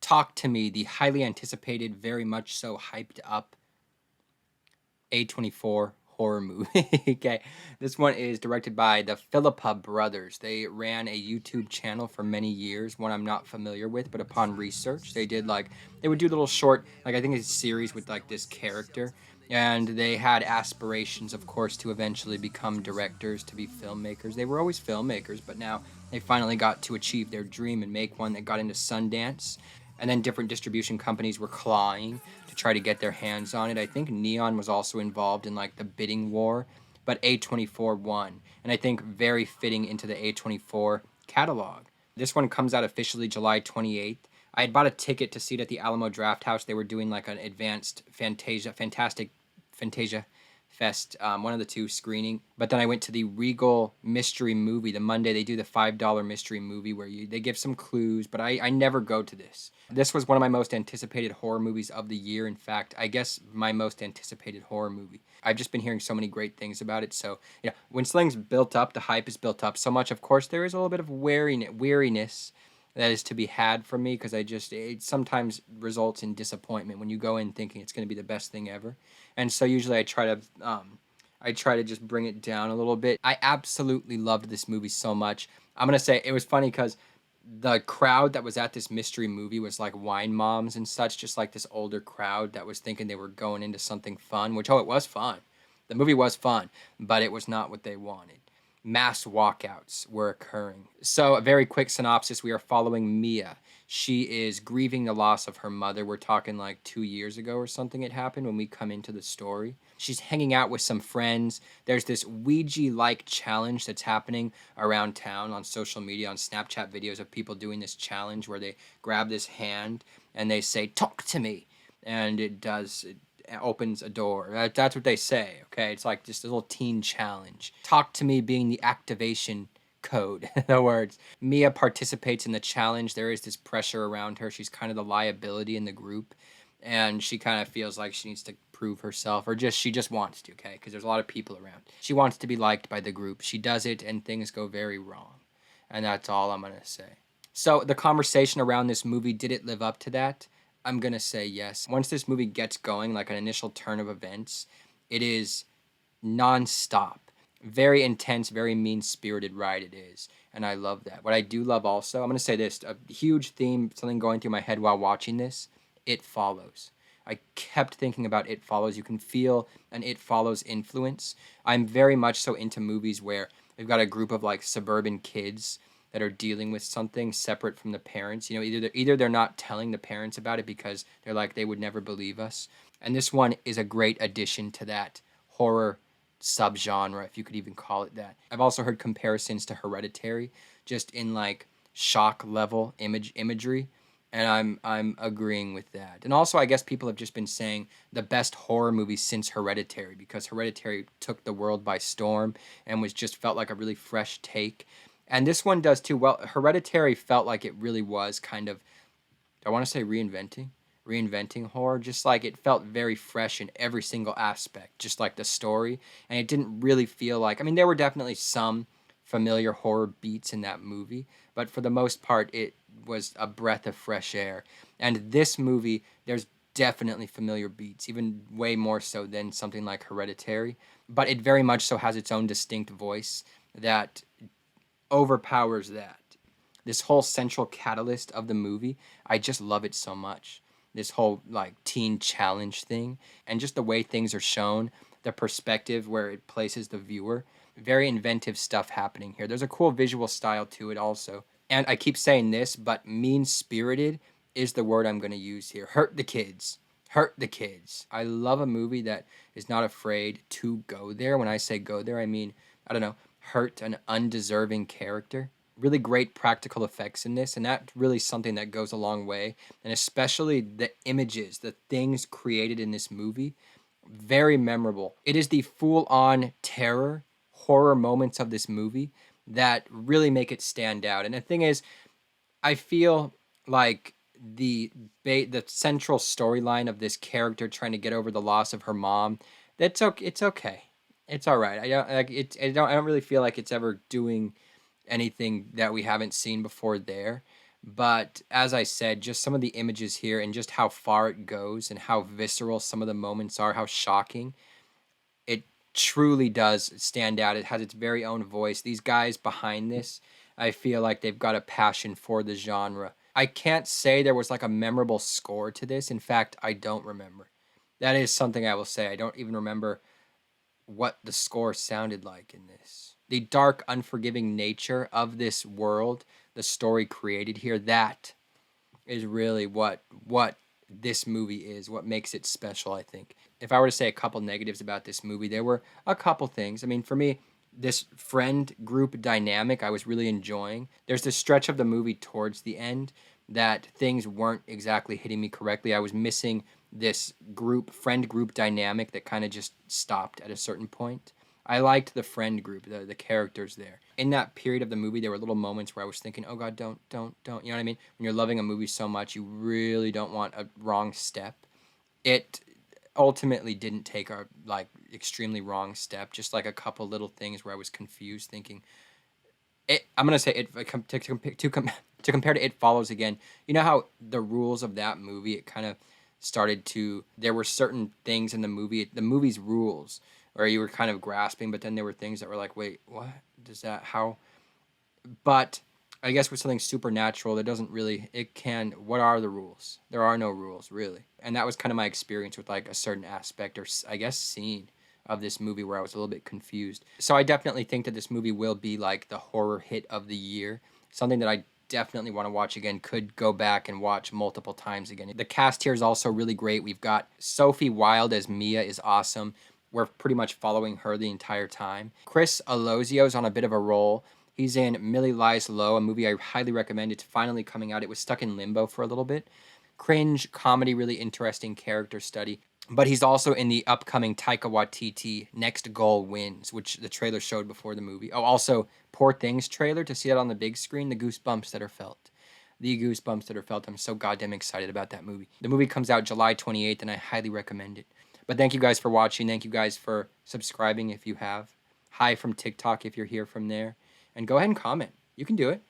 Talk to Me, the highly anticipated, very much so hyped up A24 horror movie. Okay, this one is directed by the Philippou Brothers. They ran a YouTube channel for many years, one I'm not familiar with, but upon research, they would do little short, like I think it's a series with like this character, and they had aspirations, of course, to eventually become directors, to be filmmakers. They were always filmmakers, but now they finally got to achieve their dream and make one that got into Sundance. And then different distribution companies were clawing to try to get their hands on it. I think Neon was also involved in like the bidding war, but A24 won. And I think very fitting into the A24 catalog. This one comes out officially July 28th. I had bought a ticket to see it at the Alamo Draft House. They were doing like an advanced Fantasia Fest, one of the two screening. But then I went to the Regal Mystery Movie. The Monday they do the $5 mystery movie where they give some clues, but I never go to this. This was one of my most anticipated horror movies of the year. In fact, I guess my most anticipated horror movie. I've just been hearing so many great things about it. So, when something's built up, the hype is built up so much. Of course, there is a little bit of weariness that is to be had from me because it sometimes results in disappointment when you go in thinking it's going to be the best thing ever. And so usually I try to just bring it down a little bit. I absolutely loved this movie so much. I'm going to say it was funny because the crowd that was at this mystery movie was like wine moms and such, just like this older crowd that was thinking they were going into something fun, which, it was fun. The movie was fun, but it was not what they wanted. Mass walkouts were occurring. So, a very quick synopsis, we are following Mia. She is grieving the loss of her mother. We're talking like 2 years ago or something it happened when we come into the story. She's hanging out with some friends. There's this Ouija-like challenge that's happening around town on social media, on Snapchat videos of people doing this challenge where they grab this hand and they say, "Talk to me." And it opens a door. That's what they say, okay? It's like just a little teen challenge. Talk to me being the activation code. In other words, Mia participates in the challenge. There is this pressure around her. She's kind of the liability in the group, and she kind of feels like she needs to prove herself, or she just wants to, okay? Because there's a lot of people around. She wants to be liked by the group. She does it, and things go very wrong. And that's all I'm going to say. So the conversation around this movie, did it live up to that? I'm going to say yes. Once this movie gets going, like an initial turn of events, it is nonstop. Very intense, very mean-spirited ride it is. And I love that. What I do love also, I'm going to say this, a huge theme, something going through my head while watching this, It Follows. I kept thinking about It Follows. You can feel an It Follows influence. I'm very much so into movies where we've got a group of like suburban kids that are dealing with something separate from the parents. Either they're not telling the parents about it because they're like, they would never believe us. And this one is a great addition to that horror subgenre, if you could even call it that. I've also heard comparisons to Hereditary, just in like shock level imagery, and I'm agreeing with that. And also, I guess people have just been saying the best horror movie since Hereditary, because Hereditary took the world by storm and felt like a really fresh take. And this one does too. Well, Hereditary felt like it really was kind of, I want to say reinventing horror. Just like it felt very fresh in every single aspect, just like the story. And it didn't really feel like, there were definitely some familiar horror beats in that movie, but for the most part, it was a breath of fresh air. And this movie, there's definitely familiar beats, even way more so than something like Hereditary, but it very much so has its own distinct voice that overpowers that. This whole central catalyst of the movie, I just love it so much. This whole like teen challenge thing, and just the way things are shown, the perspective where it places the viewer. Very inventive stuff happening here. There's a cool visual style to it also. And I keep saying this, but mean-spirited is the word I'm going to use here. Hurt the kids. Hurt the kids. I love a movie that is not afraid to go there. When I say go there, I mean, I don't know, hurt an undeserving character. Really great practical effects in this, and that's really something that goes a long way. And especially the images, the things created in this movie, very memorable. It is the full-on terror, horror moments of this movie that really make it stand out. And the thing is, I feel like the central storyline of this character trying to get over the loss of her mom, it's okay. It's all right. I don't really feel like it's ever doing anything that we haven't seen before there. But as I said, just some of the images here and just how far it goes and how visceral some of the moments are, how shocking, it truly does stand out. It has its very own voice. These guys behind this, I feel like they've got a passion for the genre. I can't say there was like a memorable score to this. In fact, I don't remember. That is something I will say. I don't even remember what the score sounded like in this. The dark, unforgiving nature of this world, the story created here, that is really what this movie is, what makes it special, I think. If I were to say a couple negatives about this movie, there were a couple things. I mean, for me, this friend group dynamic I was really enjoying. There's this stretch of the movie towards the end that things weren't exactly hitting me correctly. I was missing this friend group dynamic that kind of just stopped at a certain point. I liked the friend group, the characters there. In that period of the movie, there were little moments where I was thinking, oh God, don't. You know what I mean? When you're loving a movie so much, you really don't want a wrong step. It ultimately didn't take a like extremely wrong step, just like a couple little things where I was confused, thinking, I'm gonna say it to compare to It Follows again. You know how the rules of that movie, it kind of started to. There were certain things in the movie's rules, where you were kind of grasping, but then there were things that were like, wait, what does that how? But I guess with something supernatural, that doesn't really. It can. What are the rules? There are no rules really, and that was kind of my experience with like a certain aspect or I guess scene of this movie where I was a little bit confused. So I definitely think that this movie will be like the horror hit of the year. Something that I definitely want to watch again, could go back and watch multiple times again. The cast here is also really great. We've got Sophie Wilde as Mia is awesome. We're pretty much following her the entire time. Chris Alozio's on a bit of a roll. He's in Millie Lies Low, a movie I highly recommend. It's finally coming out. It was stuck in limbo for a little bit. Cringe, comedy, really interesting character study. But he's also in the upcoming Taika Waititi Next Goal Wins, which the trailer showed before the movie. Oh, also, Poor Things trailer, to see that on the big screen, the goosebumps that are felt. The goosebumps that are felt. I'm so goddamn excited about that movie. The movie comes out July 28th, and I highly recommend it. But thank you guys for watching. Thank you guys for subscribing if you have. Hi from TikTok if you're here from there. And go ahead and comment. You can do it.